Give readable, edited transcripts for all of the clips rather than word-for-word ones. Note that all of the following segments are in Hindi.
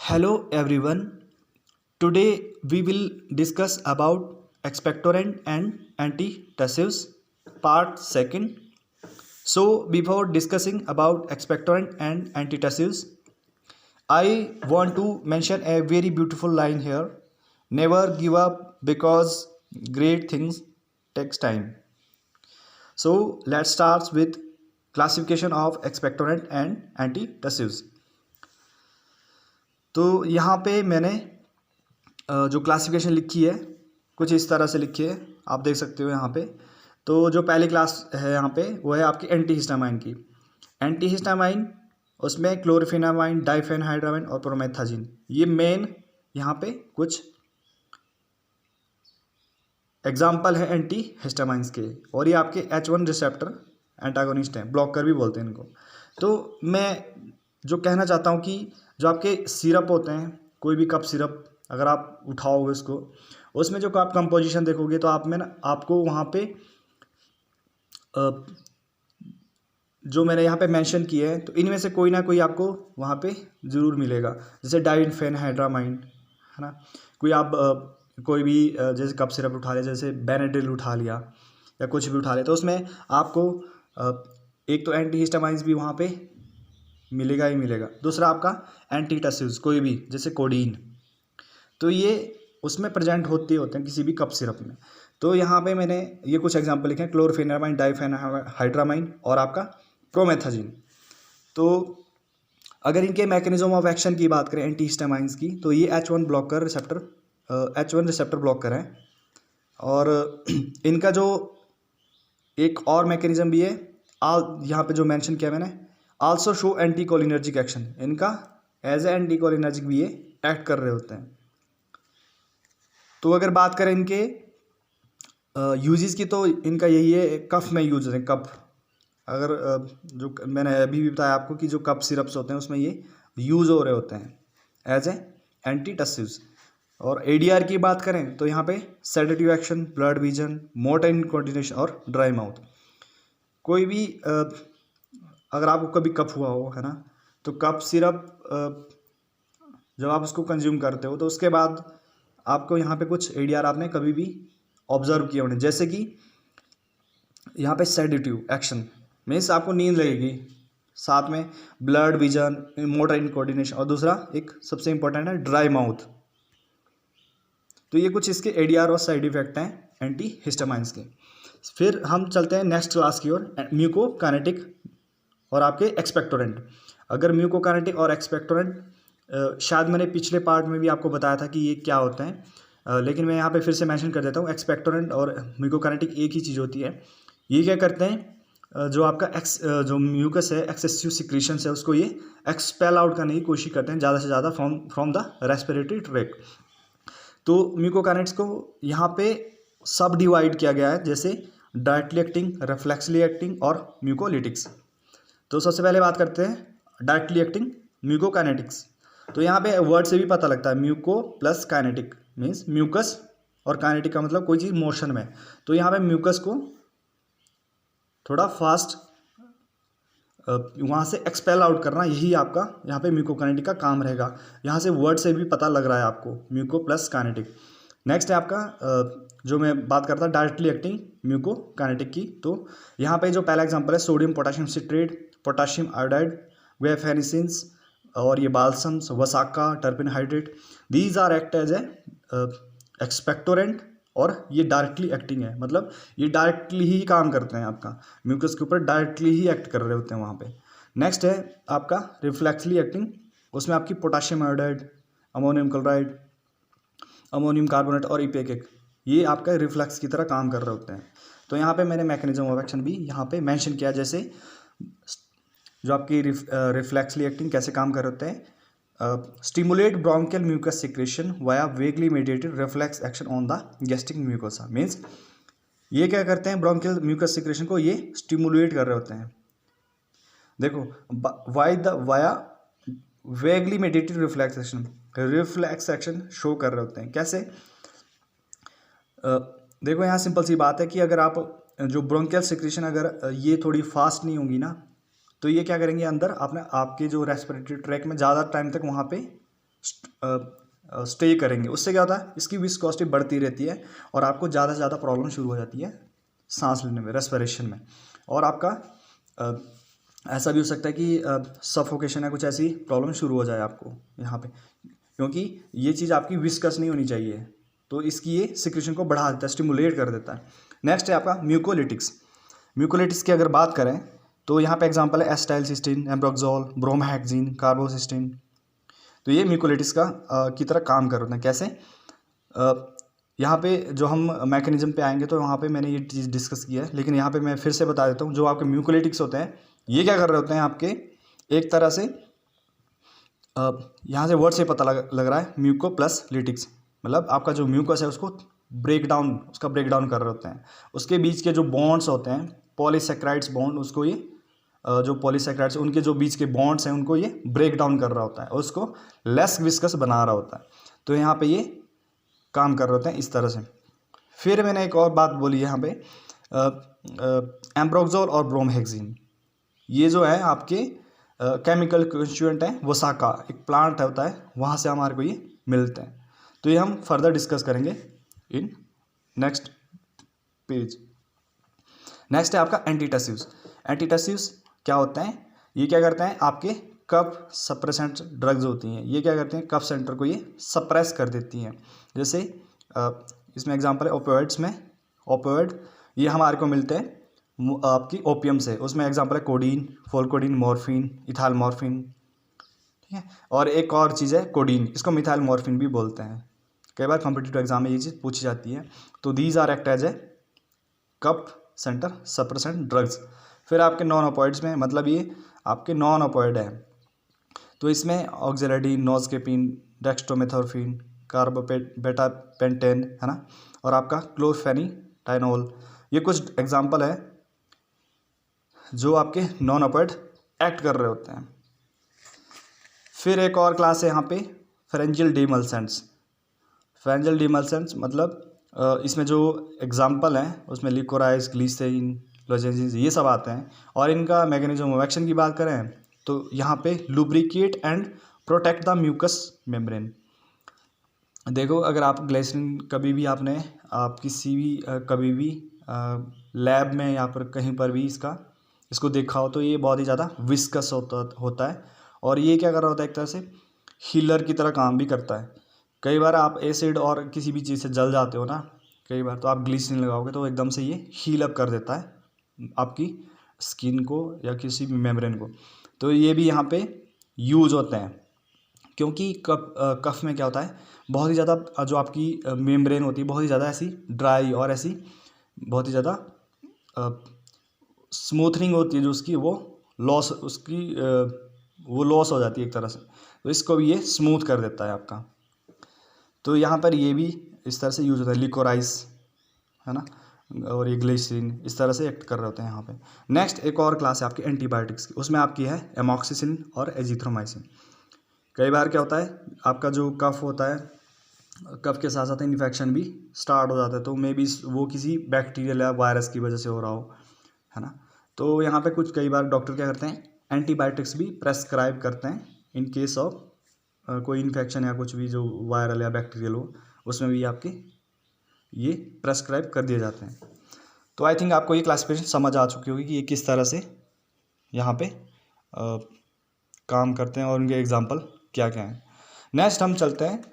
Hello everyone. Today we will discuss about expectorant and antitussives part 2nd. So before discussing about expectorant and antitussives, I want to mention a very beautiful line here. Never give up because great things takes time. So let's start with classification of expectorant and antitussives. तो यहाँ पे मैंने जो क्लासिफिकेशन लिखी है कुछ इस तरह से लिखी है, आप देख सकते हो यहाँ पे। तो जो पहली क्लास है यहाँ पे वो है आपकी एंटीहिस्टामाइन की। एंटीहिस्टामाइन उसमें क्लोरफेनामाइन, डाइफेनहाइड्रामाइन और प्रोमेथाजिन, ये मेन यहाँ पे कुछ एग्जाम्पल है एंटीहिस्टामाइंस के। और ये आपके H1 रिसेप्टर एंटागोनिस्ट हैं, ब्लॉकर भी बोलते हैं इनको। तो मैं जो कहना चाहता हूँ कि जो आपके सिरप होते हैं, कोई भी कप सिरप अगर आप उठाओगे उसको, उसमें जो आप कंपोजिशन देखोगे तो आप में ना आपको वहाँ पे जो मैंने यहाँ पे मेंशन किए हैं तो इनमें से कोई ना कोई आपको वहाँ पे ज़रूर मिलेगा। जैसे डाइफेनहाइड्रामाइन है ना, कोई आप कोई भी जैसे कप सिरप उठा लिया, जैसे बेनेड्रिल उठा लिया या कुछ भी उठा लिया, तो उसमें आपको एक तो एंटीहिस्टामाइंस भी वहाँ पे मिलेगा ही मिलेगा। दूसरा आपका एंटीटसिव्स कोई भी जैसे कोडीन, तो ये उसमें प्रेजेंट होते हैं किसी भी कप सिरप में। तो यहाँ पे मैंने ये कुछ एग्जांपल लिखे हैं, क्लोरफेनामाइन, डाइफेनहाइड्रामाइन और आपका प्रोमेथाजिन। तो अगर इनके मैकेनिज्म ऑफ एक्शन की बात करें एंटीहिस्टामाइंस की, तो ये H1 रिसेप्टर ब्लॉकर है। और इनका जो एक और मैकेनिज्म भी है, यहाँ पे जो मेंशन किया मैंने, आल्सो शो एंटीकोलिनर्जिक एक्शन। इनका एज ए एंटीकोलिनर्जिक भी ये एक्ट कर रहे होते हैं। तो अगर बात करें इनके यूजेस की, तो इनका यही है, कफ में यूज होते हैं। कफ अगर जो मैंने अभी भी बताया आपको कि जो कप सिरप्स होते हैं उसमें ये यूज़ हो रहे होते हैं एज ए एंटीटसिव्स। और एडीआर की बात करें तो यहाँ पे sedative action, blurred vision, motor incoordination और ड्राई माउथ। कोई भी अगर आपको कभी कफ हुआ हो है ना, तो कफ सिरप जब आप उसको कंज्यूम करते हो तो उसके बाद आपको यहाँ पे कुछ एडीआर आपने कभी भी ऑब्जर्व किए होंगे। जैसे कि यहाँ पे सेडेटिव एक्शन मीन्स आपको नींद लगेगी, साथ में ब्लड विजन, मोटर इनकोर्डिनेशन, और दूसरा एक सबसे इंपॉर्टेंट है ड्राई माउथ। तो ये कुछ इसके एडीआर और साइड इफेक्ट हैं एंटीहिस्टामाइंस के। फिर हम चलते हैं नेक्स्ट क्लास की ओर, म्यूकोकाइनेटिक और आपके एक्सपेक्टोरेंट। अगर म्यूकोकाइनेटिक और एक्सपेक्टोरेंट शायद मैंने पिछले पार्ट में भी आपको बताया था कि ये क्या होते हैं, लेकिन मैं यहाँ पे फिर से मेंशन कर देता हूँ। एक्सपेक्टोरेंट और म्यूकोकाइनेटिक एक ही चीज़ होती है। ये क्या करते हैं, जो आपका जो म्यूकस है, एक्सेसिव सिक्रीशन है, उसको ये एक्सपेल आउट करने की कोशिश करते हैं ज़्यादा से ज़्यादा फ्रॉम द रेस्पिरेटरी ट्रैक्ट। तो म्यूकोकाइनेट्स को यहाँ पे सब डिवाइड किया गया है, जैसे डायरेक्टली एक्टिंग, रिफ्लेक्सली एक्टिंग और म्यूकोलिटिक्स। तो सबसे पहले बात करते हैं डायरेक्टली एक्टिंग म्यूकोकाइनेटिक्स। तो यहाँ पे वर्ड से भी पता लगता है, muco plus kinetic means mucus, और काइनेटिक का मतलब कोई चीज़ मोशन में। तो यहाँ पे म्यूकस को थोड़ा फास्ट वहाँ से एक्सपेल आउट करना, यही आपका यहाँ पे म्यूकोकाइनेटिक का काम रहेगा। यहाँ से वर्ड से भी पता लग रहा है आपको, म्यूको प्लस काइनेटिक। नेक्स्ट है आपका जो मैं बात करता डायरेक्टली एक्टिंग म्यूकोकाइनेटिक की। तो यहाँ पे जो पहला एग्जांपल है sodium potassium citrate, potassium iodide, guaifenesins और ये balsams, vasaka, terpin hydrate, these are act as a expectorant. और ये डायरेक्टली एक्टिंग है, मतलब ये डायरेक्टली ही काम करते हैं, आपका म्यूकस के ऊपर डायरेक्टली ही एक्ट कर रहे होते हैं वहाँ पे। नेक्स्ट है आपका रिफ्लेक्सली एक्टिंग, उसमें आपकी potassium iodide, ammonium chloride, ammonium carbonate और इपेकेक, ये आपका रिफ्लेक्स की तरह काम कर रहे होते हैं। तो यहाँ पे मैंने मैकेनिज्म ऑफ एक्शन भी यहाँ पे मेंशन किया, जैसे जो आपकी रिफ्लेक्सली एक्टिंग कैसे काम कर रहे होते हैं। Stimulate bronchial mucus secretion via vagally mediated reflex action on the gastric mucosa. Means ये क्या करते हैं, ब्रोंकियल म्यूकस सिक्रेशन को ये स्टिमुलेट कर रहे होते हैं। देखो via vagally mediated reflex action show कर रहे होते हैं कैसे। देखो यहाँ सिंपल सी बात है कि अगर आप जो ब्रोंकियल सिक्रेशन अगर ये थोड़ी फास्ट नहीं होगी ना, तो ये क्या करेंगे, अंदर आपने आपके जो रेस्पिरेटरी ट्रैक में ज़्यादा टाइम तक वहाँ पे स्टे करेंगे, उससे क्या होता है, इसकी विस्कोसिटी बढ़ती रहती है और आपको ज़्यादा से ज़्यादा प्रॉब्लम शुरू हो जाती है सांस लेने में, रेस्पिरेशन में। और आपका ऐसा भी हो सकता है कि सफोकेशन या कुछ ऐसी प्रॉब्लम शुरू हो जाए आपको यहाँ पे, क्योंकि ये चीज़ आपकी विस्कस नहीं होनी चाहिए, तो इसकी ये सिक्रेशन को बढ़ा देता है, स्टिमुलेट कर देता है। नेक्स्ट है आपका म्यूकोलिटिक्स। म्यूकोलिटिक्स की अगर बात करें तो यहाँ पे एग्जांपल है एसिटाइलसिस्टीन, एम्ब्रोक्सोल, ब्रोमोहेक्सिन, कार्बोसिस्टीन। तो ये म्यूकोलिटिक्स की तरह काम कर रहे हैं। कैसे? यहाँ पे जो हम मैकेनिज्म पे आएंगे तो वहाँ पे मैंने ये चीज़ डिस्कस की है, लेकिन यहाँ पे मैं फिर से बता देता हूँ। जो आपके म्यूकोलिटिक्स होते हैं ये क्या कर रहे होते हैं, आपके एक तरह से यहाँ से वर्ड से पता लग रहा है, म्यूको प्लस लिटिक्स, मतलब आपका जो म्यूकस है उसको उसका ब्रेक डाउन कर रहे होते हैं। उसके बीच के जो बॉन्ड्स होते हैं, पॉलीसेक्राइड्स बॉन्ड, उसको ये जो पॉलीसेक्राइड्स उनके जो बीच के बॉन्ड्स हैं उनको ये ब्रेक डाउन कर रहा होता है और उसको लेस विस्कस बना रहा होता है। तो यहाँ पे ये काम कर रहे होते हैं इस तरह से। फिर मैंने एक और बात बोली यहाँ पे, एम्ब्रोक्सोल और ब्रोमोहेक्सिन, ये जो है आपके केमिकल कंस्टिट्यूएंट हैं, वसाका एक प्लांट होता है, वहाँ से हमारे को ये मिलते हैं। तो ये हम फर्दर डिस्कस करेंगे इन नेक्स्ट पेज। नेक्स्ट है आपका एंटीटसिव्स। एंटीटसिव्स क्या होते हैं? ये क्या करते हैं, आपके कफ सप्रेसेंट ड्रग्स होती हैं, ये क्या करते हैं, कफ सेंटर को ये सप्रेस कर देती हैं। जैसे इसमें एग्जांपल है ओपियोइड्स में, ओपियोइड ये हमारे को मिलते हैं आपकी ओपियम से, उसमें एग्जांपल है कोडीन, फोलकोडीन, मॉर्फिन, इथाइल मॉर्फिन, ठीक है। और एक और चीज़ है कोडीन, इसको मिथाइल मॉर्फिन भी बोलते हैं। कई बार कॉम्पिटिटिव एग्जाम में ये चीज़ पूछी जाती है। तो these are act as a cough centre suppressant drugs. फिर आपके नॉन ओपियोइड्स में, मतलब ये आपके नॉन ओपियोइड है, तो इसमें ऑक्जेलेडिन, नोज़केपिन, डेक्स्ट्रोमेथोर्फिन, कार्बोबेटापेंटेन, है ना, और आपका क्लोरफेनिटाइनोल, ये कुछ एग्जाम्पल है जो आपके नॉन ओपियोइड एक्ट कर रहे होते हैं। फिर एक और क्लास है यहाँ पे फेरेंजियल डिमल्सेंट्स। फेरेंजियल डिमल्सेंट्स मतलब इसमें जो एग्जाम्पल हैं उसमें लिकोराइस, ग्लिसरीन, लोजेंसिन, ये सब आते हैं। और इनका मैकेनिज्म ऑफ एक्शन की बात करें तो यहाँ पे lubricate and protect the mucus membrane. देखो, अगर आप ग्लिसरीन कभी भी आपने आप किसी भी कभी भी लैब में या पर कहीं पर भी इसको देखा हो तो ये बहुत ही ज़्यादा विस्कस होता है और ये क्या कर रहा होता है, एक तरह से हीलर की तरह काम भी करता है। कई बार आप एसिड और किसी भी चीज़ से जल जाते हो ना, कई बार तो आप ग्लिसरीन लगाओगे तो एकदम से ये हील अप कर देता है आपकी स्किन को या किसी भी मेम्ब्रेन को। तो ये भी यहाँ पे यूज होते हैं, क्योंकि कफ में क्या होता है, बहुत ही ज़्यादा जो आपकी मेम्ब्रेन होती है बहुत ही ज़्यादा ऐसी ड्राई और ऐसी बहुत ही ज़्यादा स्मूथनिंग होती है, जो उसकी वो लॉस हो जाती है एक तरह से, तो इसको भी ये स्मूथ कर देता है आपका। तो यहाँ पर ये भी इस तरह से यूज होता है, लिकोराइस, है ना, और ये ग्लिसरीन इस तरह से एक्ट कर रहे होते हैं यहाँ पे। नेक्स्ट एक और क्लास है आपकी एंटीबायोटिक्स की, उसमें आपकी है एमॉक्सिसिलिन और एजिथ्रोमाइसिन। कई बार क्या होता है, आपका जो कफ होता है, कफ के साथ साथ इन्फेक्शन भी स्टार्ट हो जाता है, तो मे बी वो किसी बैक्टीरियल या वायरस की वजह से हो रहा हो, है ना। तो यहाँ पे कुछ कई बार डॉक्टर क्या करते हैं, एंटीबायोटिक्स भी प्रेस्क्राइब करते हैं इन केस ऑफ कोई इन्फेक्शन या कुछ भी जो वायरल या बैक्टीरियल हो, उसमें भी आपके ये प्रेस्क्राइब कर दिए जाते हैं। तो आई थिंक आपको ये क्लासिफिकेशन समझ आ चुकी होगी कि ये किस तरह से यहाँ पे काम करते हैं और उनके एग्जाम्पल क्या क्या हैं। नेक्स्ट हम चलते हैं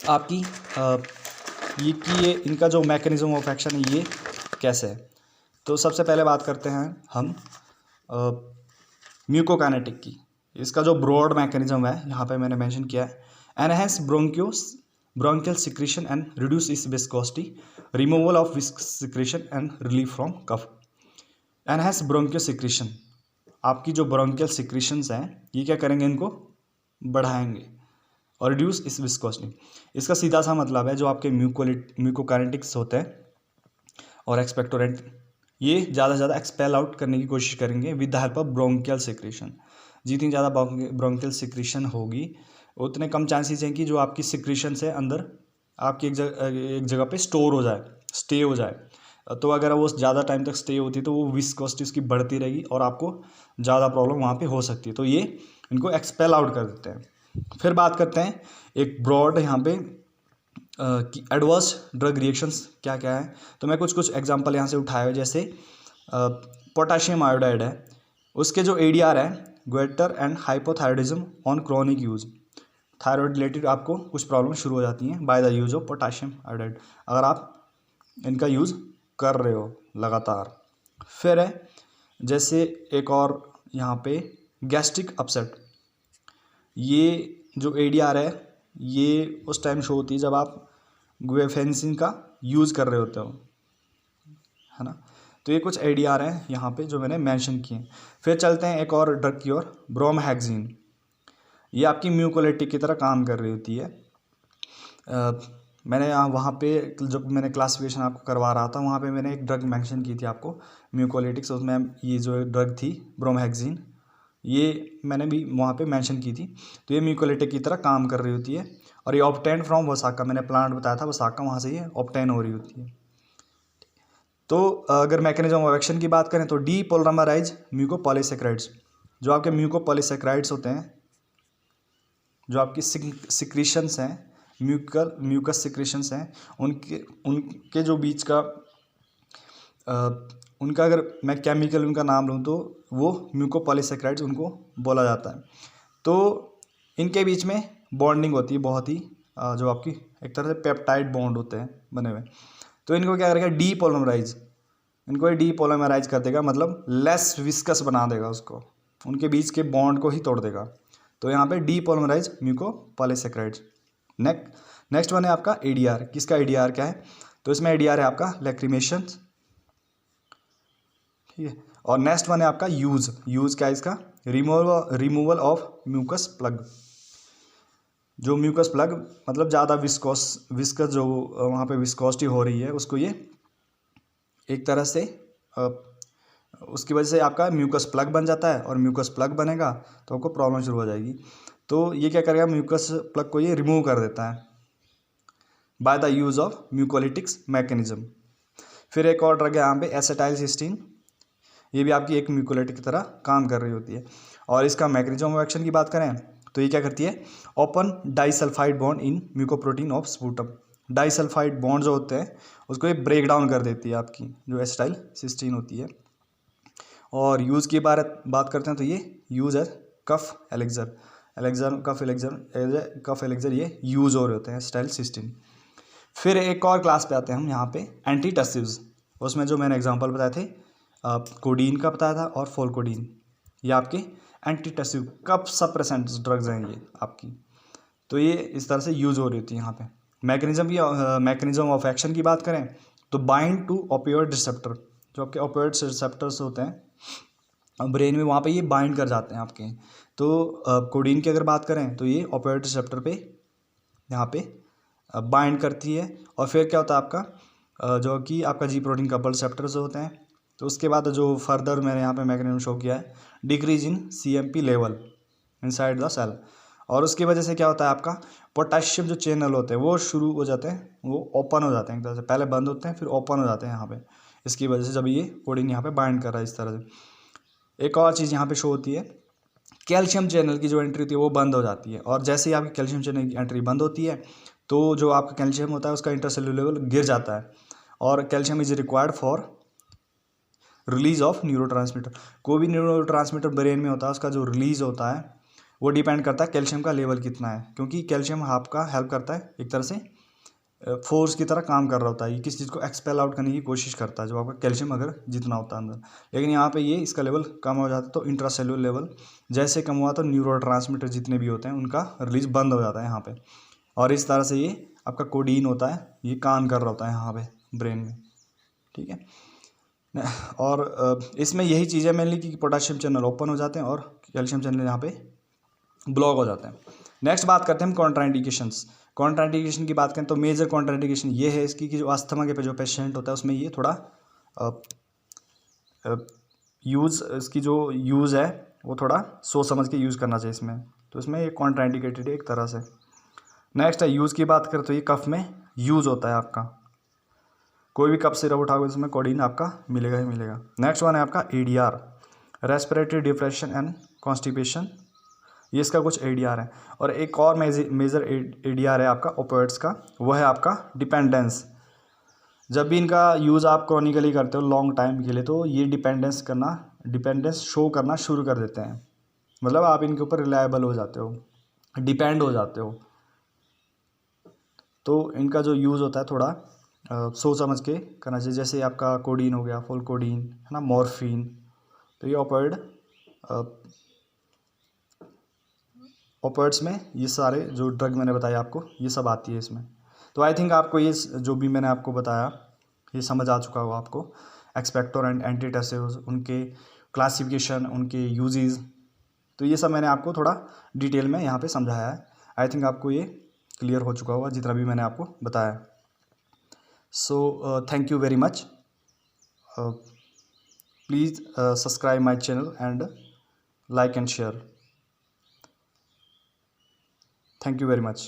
आपकी ये इनका जो मैकेनिज्म ऑफ एक्शन है ये कैसे है। तो सबसे पहले बात करते हैं हम म्यूकोकाइनेटिक की। इसका जो ब्रॉड मैकेनिज्म है यहाँ पे मैंने मेंशन किया है, enhance bronchial secretion and reduce इस viscosity, removal of secretion and relief from cough. Enhance bronchial secretion, आपकी जो ब्रोंकियल सिक्रेशंस हैं ये क्या करेंगे, इनको बढ़ाएंगे, और रिड्यूस इस विस्कोसिटी, इसका सीधा सा मतलब है जो आपके म्यूकोकाइनेटिक्स होते हैं और एक्सपेक्टोरेंट, ये ज़्यादा से ज़्यादा एक्सपेल आउट करने की कोशिश करेंगे with the help of bronchial secretion. जितनी ज़्यादा ब्रोंकियल सिक्रेशन होगी उतने कम चांसेस हैं कि जो आपकी सिक्रेशन से अंदर आपकी एक जगह पे स्टोर हो जाए, स्टे हो जाए। तो अगर वो ज़्यादा टाइम तक स्टे होती है तो वो विस्कोसिटी उसकी बढ़ती रहेगी और आपको ज़्यादा प्रॉब्लम वहाँ पे हो सकती है। तो ये इनको एक्सपेल आउट कर देते हैं। फिर बात करते हैं एक ब्रॉड यहाँ पे कि एडवर्स ड्रग रिएक्शंस क्या क्या है। तो मैं कुछ एग्जांपल यहाँ से उठाए हुए, जैसे पोटाशियम आयोडाइड है, उसके जो ADR है goitre and hypothyroidism on chronic use. Thyroid related आपको कुछ प्रॉब्लम शुरू हो जाती हैं by the use of potassium iodide, अगर आप इनका यूज़ कर रहे हो लगातार। फिर है जैसे एक और यहाँ पे गैस्ट्रिक अपसेट, ये जो ADR है ये उस टाइम शो होती है जब आप गुएफेंसिन का यूज़ कर रहे होते हो, है ना। तो ये कुछ ADR हैं यहाँ पे जो मैंने मेंशन किए। फिर चलते हैं एक और ड्रग की ओर, ब्रोमहेक्सिन। ये आपकी म्यूकोलाइटिक की तरह काम कर रही होती है। मैंने वहाँ पे जब मैंने क्लासिफिकेशन आपको करवा रहा था वहाँ पे मैंने एक ड्रग मेंशन की थी आपको म्यूकोलाइटिक्स, उसमें ये जो ड्रग थी ब्रोमहेक्सिन, ये मैंने भी वहाँ पे मेंशन की थी। तो ये म्यूकोलाइटिक की तरह काम कर रही होती है और ये ऑब्टेन फ्रॉम वसाका, मैंने प्लांट बताया था वसाका, वहाँ से ये ऑब्टेन हो रही होती है। तो अगर मैकेनिज्म ऑफ एक्शन की बात करें तो डीपोलिमराइज म्यूकोपॉलीसेक्राइड्स, जो आपके म्यूकोपॉलीसेक्राइड्स होते हैं, जो आपकी सिक्रीशंस हैं, म्यूकस सिक्रीशंस हैं, उनके जो बीच का उनका अगर मैं केमिकल उनका नाम लूँ तो वो म्यूकोपॉलीसेक्राइड्स उनको बोला जाता है। तो इनके बीच में बॉन्डिंग होती है बहुत ही जो आपकी एक तरह से पेप्टाइड बॉन्ड होते हैं बने हुए। तो इनको क्या करेगा, डीपोलिमराइज, इनको ये डीपोलिमराइज कर देगा, मतलब लेस विस्कस बना देगा उसको, उनके बीच के बॉन्ड को ही तोड़ देगा। तो यहाँ पे डीपोलिमराइज म्यूकोपॉलीसेक्राइड्स। नेक्स्ट वन है आपका ADR। किसका ADR क्या है, तो इसमें ADR है आपका लैक्रिमेशन, ठीक है। और नेक्स्ट वन है आपका यूज क्या है इसका, रिमूवल ऑफ म्यूकस प्लग। जो म्यूकस प्लग मतलब ज़्यादा विस्कस जो वहाँ पे विस्कोसिटी हो रही है उसको ये एक तरह से उसकी वजह से आपका म्यूकस प्लग बन जाता है, और म्यूकस प्लग बनेगा तो आपको प्रॉब्लम शुरू हो जाएगी। तो ये क्या करेगा, म्यूकस प्लग को ये रिमूव कर देता है by the use of mucolytics mechanism. फिर एक और ड्रग है यहाँ पे एसिटाइलसिस्टीन, ये भी आपकी एक म्यूकोलाइटिक की तरह काम कर रही होती है। और इसका मैकेनिज्म ऑफ एक्शन की बात करें तो ये क्या करती है, open disulphide bond in mucoprotein of sputum. Disulphide bond जो होते हैं उसको ये ब्रेक डाउन कर देती है आपकी जो एसिटाइलसिस्टीन होती है। और यूज़ की बात करते हैं तो ये यूज़ है कफ एलेक्सर, कफ एलेक्सर ये यूज़ हो रहे होते हैं एसिटाइलसिस्टीन। फिर एक और क्लास पे आते हैं हम यहाँ पे एंटीटसिव्स, उसमें जो मैंने एग्जांपल बताए थे कोडीन का बताया था और फोलकोडीन, ये आपके एंटीटसिव कफ सप्रेसेंट्स ड्रग्स हैं ये आपकी। तो ये इस तरह से यूज़ हो रही होती है यहाँ पे। मैकेनिज्म ऑफ एक्शन की बात करें तो बाइंड टू ओपियोइड रिसेप्टर, जो आपके ओपियोइड रिसेप्टर्स होते हैं ब्रेन में, वहाँ पे ये बाइंड कर जाते हैं आपके। तो कोडीन की अगर बात करें तो ये ओपियोइड रिसेप्टर पे यहाँ पे बाइंड करती है। और फिर क्या होता है आपका जो कि आपका जी प्रोटीन कपल रिसेप्टर्स होते हैं। तो उसके बाद जो फर्दर मैंने यहाँ पे मैकेनिज्म शो किया है, decrease in CMP level inside the cell, और उसकी वजह से क्या होता है आपका पोटेशियम जो चैनल होते हैं वो शुरू हो जाते हैं, वो ओपन हो जाते हैं एक तरह से, पहले बंद होते हैं फिर ओपन हो जाते हैं यहाँ पे, इसकी वजह से जब ये कोडिन यहाँ पे बाइंड कर रहा है इस तरह से। एक और चीज़ यहाँ पे शो होती है, कैल्शियम चैनल की जो एंट्री होती है वो बंद हो जाती है, और जैसे ही आपकी कैल्शियम चैनल की एंट्री बंद होती है तो जो आपका कैल्शियम होता है उसका इंटरसेलुलर लेवल गिर जाता है, और calcium is required for release of neurotransmitter. कोई भी न्यूरोट्रांसमीटर ब्रेन में होता है उसका जो रिलीज होता है वो डिपेंड करता है कैल्शियम का लेवल कितना है, क्योंकि कैल्शियम आपका हेल्प करता है एक तरह से फोर्स की तरह काम कर रहा होता है, ये किसी चीज़ को एक्सपेल आउट करने की कोशिश करता है जो आपका कैल्शियम अगर जितना होता है अंदर। लेकिन यहाँ पे ये इसका लेवल कम हो जाता है, तो इंट्रासेलुलर लेवल जैसे कम हुआ तो न्यूरोट्रांसमीटर जितने भी होते हैं उनका रिलीज बंद हो जाता है यहाँ पे, और इस तरह से ये आपका कोडीन होता है ये काम कर रहा होता है यहाँ पे ब्रेन में, ठीक है। और इसमें यही चीज़ें मेनली कि पोटाशियम चैनल ओपन हो जाते हैं और कैल्शियम चैनल यहाँ पे ब्लॉक हो जाते हैं। नेक्स्ट बात करते हैं हम कॉन्ट्राइंडिकेशंस। कॉन्ट्राइंडिकेशन की बात करें तो मेजर कॉन्ट्राइंडिकेशन ये है इसकी कि जो अस्थमा के पे जो पेशेंट होता है उसमें ये थोड़ा यूज़ इसकी जो यूज़ है वो थोड़ा सोच समझ के यूज़ करना चाहिए इसमें, तो इसमें ये कॉन्ट्राइंडिकेटेड है एक तरह से। नेक्स्ट है यूज़ की बात करें तो ये कफ में यूज़ होता है आपका, कोई भी कफ सिरप उठाओगे इसमें कोडीन आपका मिलेगा ही मिलेगा। नेक्स्ट वन है आपका ADR, respiratory depression and constipation, ये इसका कुछ ADR है। और एक और मेजर ADR है आपका ओपियोइड्स का, वो है आपका डिपेंडेंस। जब भी इनका यूज़ आप क्रॉनिकली करते हो लॉन्ग टाइम के लिए, तो ये डिपेंडेंस शो करना शुरू कर देते हैं। मतलब आप इनके ऊपर रिलायबल हो जाते हो, डिपेंड हो जाते हो। तो इनका जो यूज़ होता है थोड़ा सोच समझ के करना चाहिए। जैसे आपका कोडीन हो गया, फुल कोडीन है ना, मॉर्फिन। तो ये ओपियोइड्स में ये सारे जो ड्रग मैंने बताया आपको, ये सब आती है इसमें। तो आई थिंक आपको ये जो भी मैंने आपको बताया ये समझ आ चुका होगा आपको। एक्सपेक्टोरेंट, एंटीटसेव्स, उनके क्लासिफिकेशन, उनके यूजेस, तो ये सब मैंने आपको थोड़ा डिटेल में यहाँ पे समझाया है। आई थिंक आपको ये क्लियर हो चुका होगा जितना भी मैंने आपको बताया। So thank you very much. Please subscribe my channel and like and share. Thank you very much.